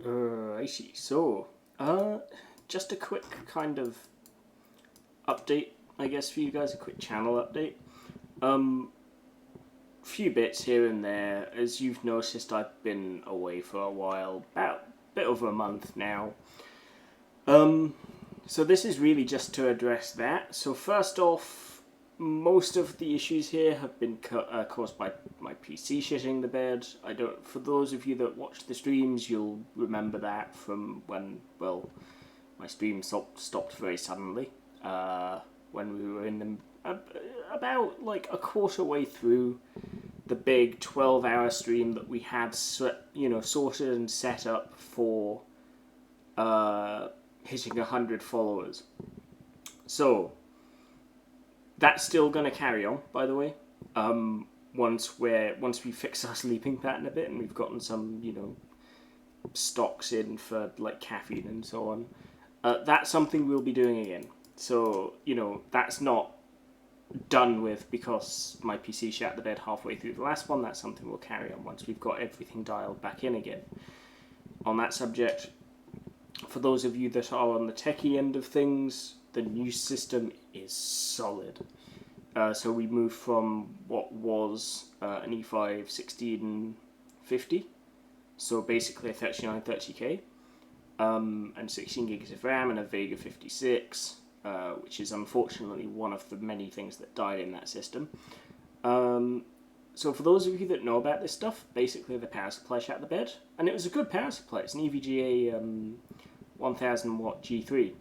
I see. Just a quick kind of update, I guess, for you guys, a quick channel update. Um, few bits here and there. As you've noticed, I've been away for a while, about a bit over a month now. Um, so this is really just to address that. So first off, most of the issues here have been caused by my PC shitting the bed. I don't. For those of you that watch the streams, you'll remember that from when, well, my stream stopped very suddenly. When we were in the about like a quarter way through the big 12-hour stream that we had, sorted and set up for hitting 100 followers. So that's still going to carry on, by the way. Once we fix our sleeping pattern a bit and we've gotten some stocks in for like caffeine and so on, that's something we'll be doing again. So that's not done with because my PC shat the bed halfway through the last one. That's something we'll carry on once we've got everything dialed back in again. On that subject, for those of you that are on the techie end of things, the new system is solid. So we moved from what was an E5 1650, so basically a 3930K, and 16 gigs of RAM and a Vega 56, which is unfortunately one of the many things that died in that system. So for those of you that know about this stuff, basically the power supply shat the bed, and it was a good power supply. It's an EVGA 1000 watt G3.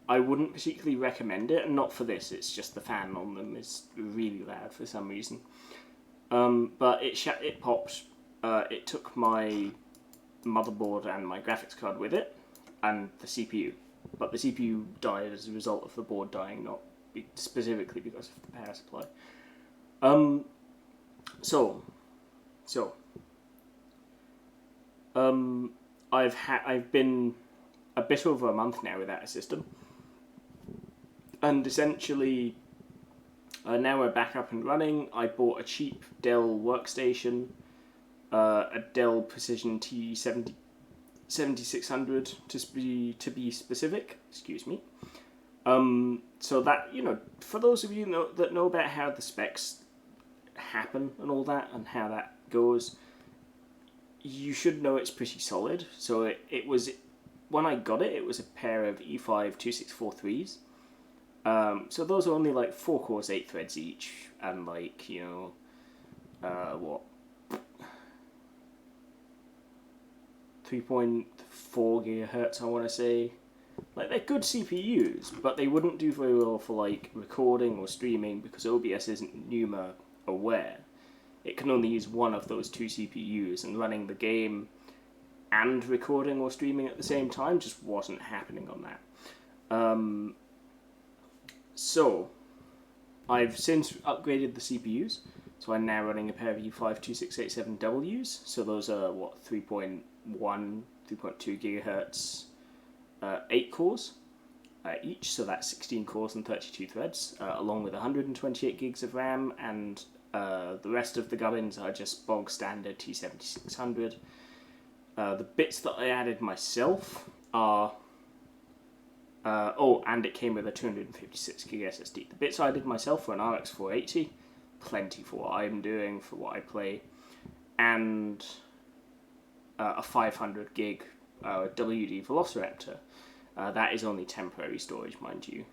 I wouldn't particularly recommend it, and not for this, it's just the fan on them is really loud for some reason. But it popped. It took my motherboard and my graphics card with it, and the CPU. But the CPU died as a result of the board dying, not specifically because of the power supply. I've been a bit over a month now without a system, and essentially now we're back up and running. I bought a cheap Dell workstation, a Dell Precision T7600 to be specific. Excuse me. So that for those of you that know about how the specs happen and all that and how that goes, you should know it's pretty solid. So it was, when I got it, it was a pair of E5 2643s. So those are only like 4 cores, 8 threads each, and like, 3.4 gigahertz, I want to say. Like, they're good CPUs, but they wouldn't do very well for like recording or streaming because OBS isn't NUMA aware. It can only use one of those two CPUs, and running the game and recording or streaming at the same time just wasn't happening on that. So I've since upgraded the CPUs, so I'm now running a pair of E5 2687Ws. So those are 3.1, 3.2 gigahertz, 8 cores each. So that's 16 cores and 32 threads, along with 128 gigs of RAM, and the rest of the gubbins are just bog standard T7600. The bits that I added myself are and it came with a 256 gig SSD. The bits I did myself were an RX 480, plenty for what I'm doing, for what I play, and a 500 gig WD Velociraptor. That is only temporary storage, mind you.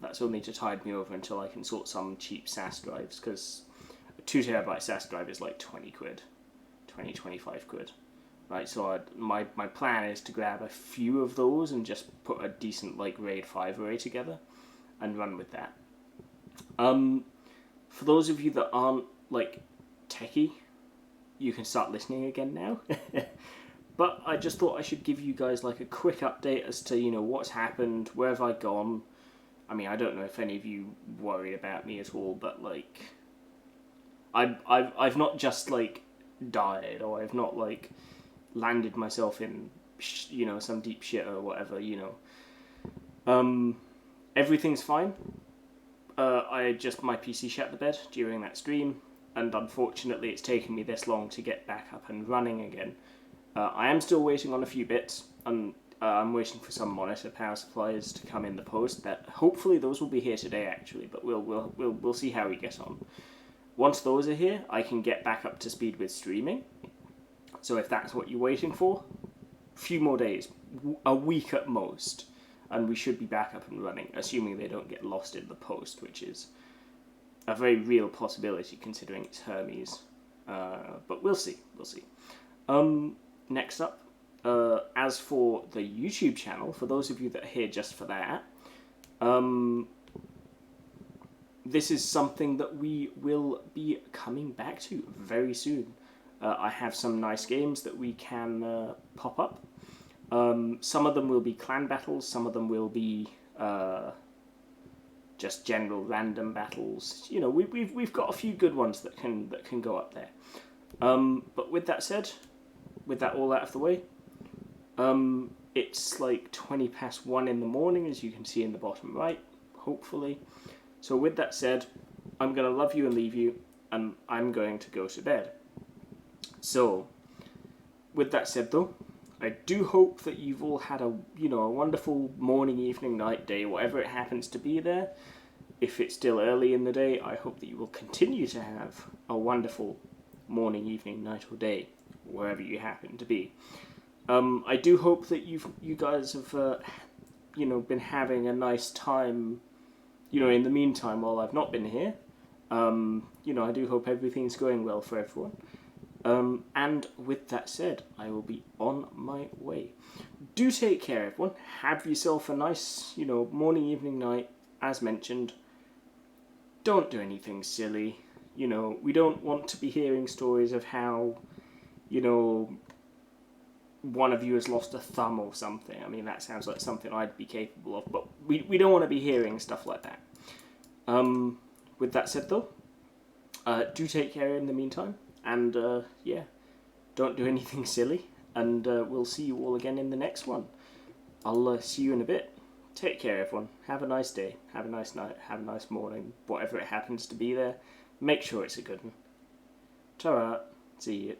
That's only to tide me over until I can sort some cheap SAS drives, because a 2TB SAS drive is like 20 quid, 25 quid. Right, so my plan is to grab a few of those and just put a decent like RAID 5 array together and run with that. For those of you that aren't like techie, you can start listening again now. But I just thought I should give you guys like a quick update as to what's happened, where have I gone. I mean, I don't know if any of you worry about me at all, but like I've not just like died, or I've not like landed myself in some deep shit or whatever. Everything's fine. My PC shat the bed during that stream, and unfortunately it's taken me this long to get back up and running again. I am still waiting on a few bits, and I'm waiting for some monitor power supplies to come in the post. That hopefully those will be here today, actually. But we'll see how we get on. Once those are here, I can get back up to speed with streaming. So if that's what you're waiting for, a few more days, a week at most, and we should be back up and running, assuming they don't get lost in the post, which is a very real possibility considering it's Hermes. But we'll see. Next up, as for the YouTube channel, for those of you that are here just for that, this is something that we will be coming back to very soon. I have some nice games that we can pop up. Some of them will be clan battles, some of them will be just general random battles. You know, we've got a few good ones that can go up there. But with that said, with that all out of the way, it's like 1:20 in the morning, as you can see in the bottom right, hopefully. So with that said, I'm going to love you and leave you, and I'm going to go to bed. So, with that said though, I do hope that you've all had a wonderful morning, evening, night, day, whatever it happens to be there. If it's still early in the day, I hope that you will continue to have a wonderful morning, evening, night, or day, wherever you happen to be. I do hope that you guys have been having a nice time. In the meantime, while I've not been here, I do hope everything's going well for everyone. And with that said, I will be on my way. Do take care, everyone. Have yourself a nice, morning, evening, night. As mentioned, don't do anything silly. We don't want to be hearing stories of how, one of you has lost a thumb or something. I mean, that sounds like something I'd be capable of, but we don't want to be hearing stuff like that. With that said, though, do take care in the meantime, and don't do anything silly, and we'll see you all again in the next one. I'll see you in a bit. Take care, everyone. Have a nice day, have a nice night, have a nice morning, whatever it happens to be there. Make sure it's a good one. Ta-ra. See you.